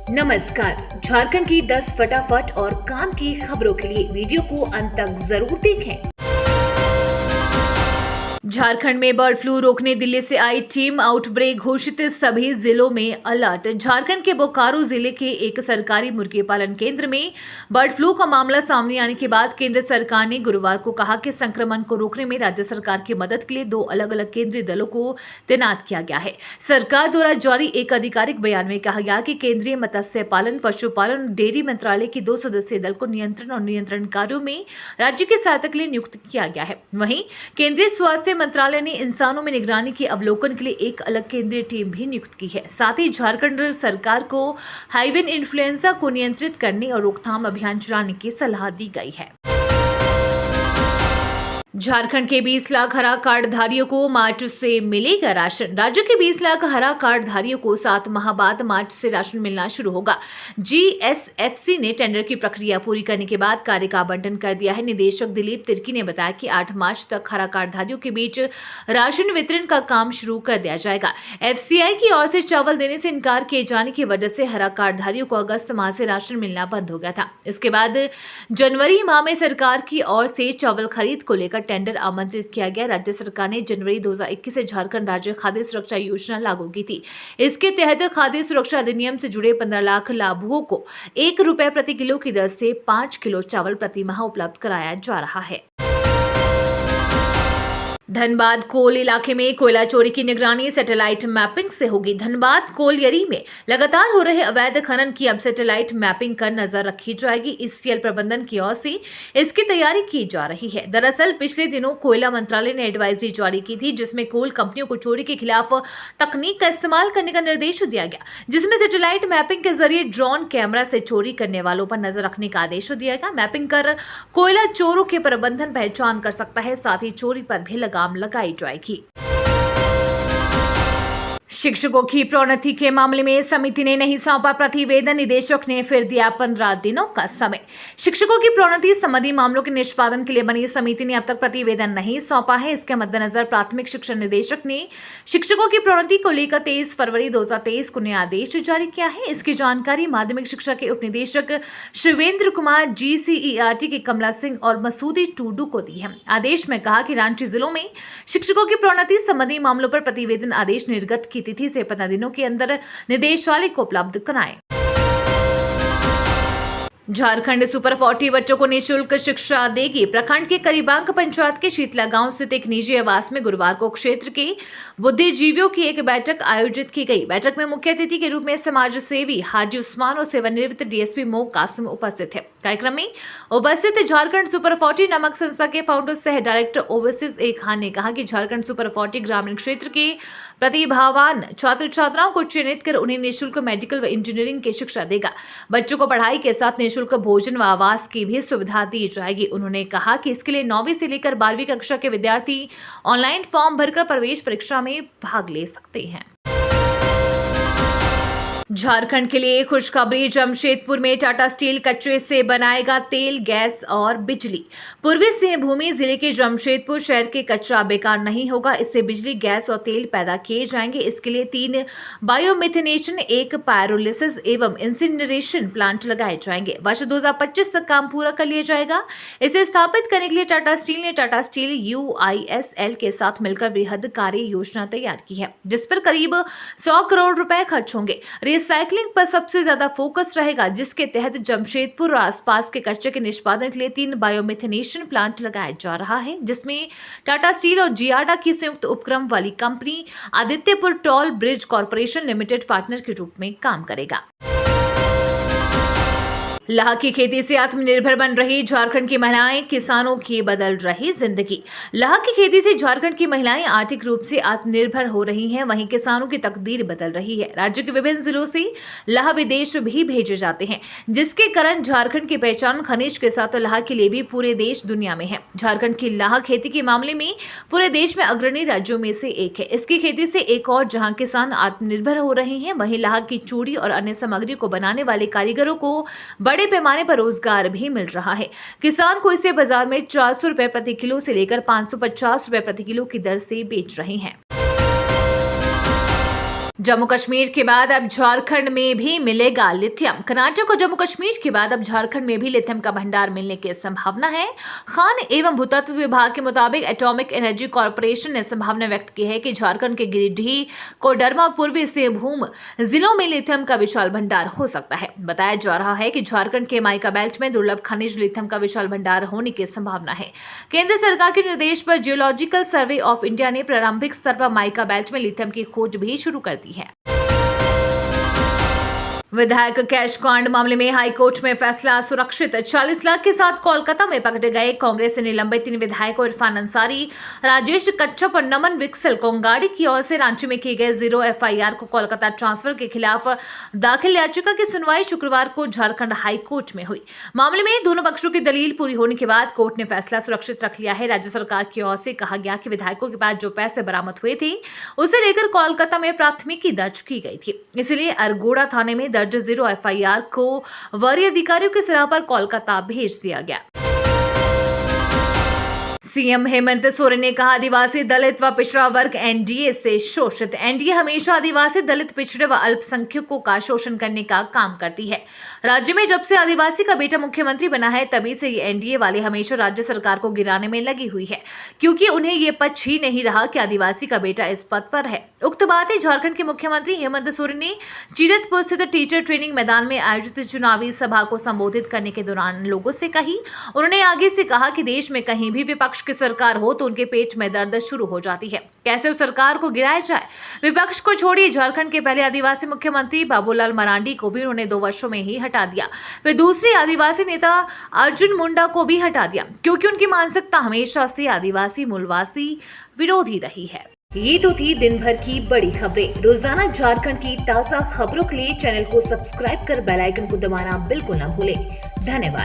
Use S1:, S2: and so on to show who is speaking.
S1: नमस्कार। झारखंड की 10 फटाफट और काम की खबरों के लिए वीडियो को अंत तक जरूर देखें। झारखंड में बर्ड फ्लू रोकने दिल्ली से आई टीम, आउटब्रेक घोषित, सभी जिलों में अलर्ट। झारखंड के बोकारो जिले के एक सरकारी मुर्गी पालन केंद्र में बर्ड फ्लू का मामला सामने आने के बाद केंद्र सरकार ने गुरुवार को कहा कि संक्रमण को रोकने में राज्य सरकार की मदद के लिए 2 अलग-अलग केंद्रीय दलों को तैनात किया गया है। सरकार द्वारा जारी एक आधिकारिक बयान में कहा गया कि केंद्रीय मत्स्य पालन, पशुपालन और डेयरी मंत्रालय की 2 सदस्यीय दल को नियंत्रण और नियंत्रण कार्यों में राज्य की सहायता के लिए नियुक्त किया गया है। वहीं केंद्रीय स्वास्थ्य मंत्रालय ने इंसानों में निगरानी के अवलोकन के लिए एक अलग केंद्रीय टीम भी नियुक्त की है। साथ ही झारखंड सरकार को एवियन इन्फ्लुएंजा को नियंत्रित करने और रोकथाम अभियान चलाने की सलाह दी गई है। झारखंड के 20 लाख हरा कार्ड धारियों को मार्च से मिलेगा राशन। राज्य के 20 लाख हरा कार्ड धारियों को 7 माह बाद मार्च से राशन मिलना शुरू होगा। जीएसएफसी ने टेंडर की प्रक्रिया पूरी करने के बाद कार्य का आवंटन कर दिया है। निदेशक दिलीप तिर्की ने बताया कि 8 मार्च तक हरा कार्ड धारियों के बीच राशन वितरण का काम शुरू कर दिया जाएगा। एफसीआई की ओर से चावल देने से इनकार किए जाने की वजह से हरा कार्ड धारियों को अगस्त माह से राशन मिलना बंद हो गया था। इसके बाद जनवरी माह में सरकार की ओर से चावल खरीद को लेकर टेंडर आमंत्रित किया गया। राज्य सरकार ने जनवरी 2021 से झारखंड राज्य खाद्य सुरक्षा योजना लागू की थी। इसके तहत खाद्य सुरक्षा अधिनियम से जुड़े 15 लाख लाभुकों को ₹1 प्रति किलो की दर से 5 किलो चावल प्रति माह उपलब्ध कराया जा रहा है। धनबाद कोल इलाके में कोयला चोरी की निगरानी सैटेलाइट मैपिंग से होगी। धनबाद कोलियरी में लगातार हो रहे अवैध खनन की अब सैटेलाइट मैपिंग कर नजर रखी जाएगी। ईसीएल प्रबंधन की ओर से इसकी तैयारी की जा रही है। दरअसल पिछले दिनों कोयला मंत्रालय ने एडवाइजरी जारी की थी, जिसमें कोल कंपनियों को चोरी के खिलाफ तकनीक का इस्तेमाल करने का निर्देश दिया गया, जिसमें सैटेलाइट मैपिंग के जरिए ड्रोन कैमरा से चोरी करने वालों पर नजर रखने का आदेश दिया गया। मैपिंग कर कोयला चोरों के प्रबंधन पहचान कर सकता है, साथ ही चोरी पर भी लगाम लगाई जाएगी। शिक्षकों की प्रोन्नति के मामले में समिति ने नहीं सौंपा प्रतिवेदन, निदेशक ने फिर दिया 15 दिनों का समय। शिक्षकों की प्रोन्नति संबंधी मामलों के निष्पादन के लिए बनी समिति ने अब तक प्रतिवेदन नहीं सौंपा है। इसके मद्देनजर प्राथमिक शिक्षा निदेशक ने शिक्षकों की प्रोन्नति को लेकर 23 फरवरी 2023 को नया आदेश जारी किया है। इसकी जानकारी माध्यमिक शिक्षा के उप निदेशक शिवेंद्र कुमार, जीसीईआरटी के कमला सिंह और मसूदी टूडू को दी है। आदेश में कहा कि रांची जिलों में शिक्षकों की प्रोन्नति संबंधी मामलों पर प्रतिवेदन आदेश निर्गत की तिथि से 15 दिनों के अंदर निदेशालय को उपलब्ध कराएं। झारखंड सुपर 40 बच्चों को निःशुल्क शिक्षा देगी। प्रखंड के करीबांक पंचायत के शीतला गांव स्थित एक निजी आवास में गुरुवार को क्षेत्र के बुद्धिजीवियों की एक बैठक आयोजित की गई। बैठक में मुख्य अतिथि के रूप में समाज सेवी हाजी उस्मान और सेवानिवृत्त डीएसपी मो कासिम उपस्थित है। कार्यक्रम में उपस्थित झारखंड सुपर 40 नामक संस्था के फाउंडर सह डायरेक्टर ओवैसिस ए खान ने कहा कि झारखंड सुपर 40 ग्रामीण क्षेत्र के प्रतिभावान छात्र छात्राओं को चिन्हित कर उन्हें निःशुल्क मेडिकल व इंजीनियरिंग की शिक्षा देगा। बच्चों को पढ़ाई के साथ निःशुल्क भोजन व आवास की भी सुविधा दी जाएगी। उन्होंने कहा कि इसके लिए 9वीं से लेकर 12वीं कक्षा के विद्यार्थी ऑनलाइन फॉर्म भरकर प्रवेश परीक्षा में भाग ले सकते हैं। झारखंड के लिए खुशखबरी, जमशेदपुर में टाटा स्टील कचरे से बनाएगा तेल, गैस और बिजली। पूर्वी सिंहभूमि जिले के जमशेदपुर शहर के कचरा बेकार नहीं होगा, इससे बिजली, गैस और तेल पैदा किए जाएंगे। इसके लिए 3 बायोमिथेनेशन, 1 पायरोलिसिस एवं इंसिनरेशन प्लांट लगाए जाएंगे। वर्ष 2025 तक काम पूरा कर लिया जाएगा। इसे स्थापित करने के लिए टाटा स्टील ने टाटा स्टील यूआईएसएल के साथ मिलकर वृहद कार्य योजना तैयार की है, जिस पर करीब 100 करोड़ रुपए खर्च होंगे। रिसाइकलिंग पर सबसे ज्यादा फोकस रहेगा, जिसके तहत जमशेदपुर और आसपास के कचरे के निष्पादन के लिए 3 बायोमिथेनेशन प्लांट लगाया जा रहा है, जिसमें टाटा स्टील और जियाडा की संयुक्त उपक्रम वाली company Adityapur toll bridge corporation limited partner के रूप में काम करेगा। लाह की खेती से आत्मनिर्भर बन रही झारखंड की महिलाएं, किसानों की बदल रही जिंदगी। लाह की खेती से झारखंड की महिलाएं आर्थिक रूप से आत्मनिर्भर हो रही हैं, वहीं किसानों की तकदीर बदल रही है। राज्य के विभिन्न जिलों से लाह विदेश भी भेजे जाते हैं, जिसके कारण झारखंड की पहचान खनिज के साथ लाह के लिए भी पूरे देश दुनिया में है। झारखंड की लाह खेती के मामले में पूरे देश में अग्रणी राज्यों में से एक है। इसकी खेती से एक और जहां किसान आत्मनिर्भर हो रहे हैं, वहीं लाह की चूड़ी और अन्य सामग्री को बनाने वाले कारीगरों को बड़े पैमाने पर रोजगार भी मिल रहा है। किसान को इसे बाजार में 400 रुपए प्रति किलो से लेकर 550 रुपए प्रति किलो की दर से बेच रहे हैं। जम्मू कश्मीर के बाद अब झारखंड में भी मिलेगा लिथियम। कर्नाटक और जम्मू कश्मीर के बाद अब झारखंड में भी लिथियम का भंडार मिलने की संभावना है। खान एवं भूतत्व विभाग के मुताबिक एटॉमिक एनर्जी कॉर्पोरेशन ने संभावना व्यक्त की है कि झारखंड के गिरिडीह, कोडरमा और पूर्वी सिंहभूम जिलों में लिथियम का विशाल भंडार हो सकता है। बताया जा रहा है कि झारखंड के माइका बेल्ट में दुर्लभ खनिज लिथियम का विशाल भंडार होने की संभावना है। केंद्र सरकार के निर्देश पर जियोलॉजिकल सर्वे ऑफ इंडिया ने प्रारंभिक स्तर पर माइका बेल्ट में लिथियम की खोज भी शुरू कर दी है। विधायक कैश कांड मामले में हाईकोर्ट में फैसला सुरक्षित। 40 लाख के साथ कोलकाता में पकड़े गए कांग्रेस से निलंबित 3 विधायकों इरफान अंसारी, राजेश कच्छप और नमन विक्सल कोंगाड़ी की ओर से रांची में किए गए 0 FIR को कोलकाता ट्रांसफर के खिलाफ दाखिल याचिका की सुनवाई शुक्रवार को झारखंड हाईकोर्ट में हुई। मामले में दोनों पक्षों की दलील पूरी होने के बाद कोर्ट ने फैसला सुरक्षित रख लिया है। राज्य सरकार की ओर से कहा गया कि विधायकों के पास जो पैसे बरामद हुए थे उसे लेकर कोलकाता में प्राथमिकी दर्ज की गई थी, इसलिए अरगोड़ा थाने में 0 FIR को वरीय अधिकारियों की सलाह पर कोलकाता भेज दिया गया। सीएम हेमंत सोरेन ने कहा, आदिवासी, दलित व पिछड़ा वर्ग एनडीए से शोषित। एनडीए हमेशा आदिवासी, दलित, पिछड़े व अल्पसंख्यकों का शोषण करने का काम करती है। राज्य में जब से आदिवासी का बेटा मुख्यमंत्री बना है तभी से ये एनडीए वाले हमेशा राज्य सरकार को गिराने में लगी हुई है, क्योंकि उन्हें ये पक्ष ही नहीं रहा कि आदिवासी का बेटा इस पद पर है। उक्त बातें झारखंड के मुख्यमंत्री हेमंत सोरेन ने चीरतपुर स्थित टीचर ट्रेनिंग मैदान में आयोजित चुनावी सभा को संबोधित करने के दौरान लोगों से कही। उन्होंने आगे से कहा कि देश में कहीं भी विपक्ष की सरकार हो तो उनके पेट में दर्द शुरू हो जाती है। कैसे उस सरकार को गिराया जाए? विपक्ष को छोड़िए, झारखंड के पहले आदिवासी मुख्यमंत्री बाबूलाल मरांडी को भी उन्होंने 2 वर्षों में ही हटा दिया। फिर दूसरे आदिवासी नेता अर्जुन मुंडा को भी हटा दिया, क्योंकि उनकी मानसिकता हमेशा से आदिवासी मूलवासी विरोधी रही है। ये तो थी दिन भर की बड़ी खबरें। रोजाना झारखंड की ताजा खबरों के लिए चैनल को सब्सक्राइब कर बेल आइकन को दबाना बिल्कुल न भूलें। धन्यवाद।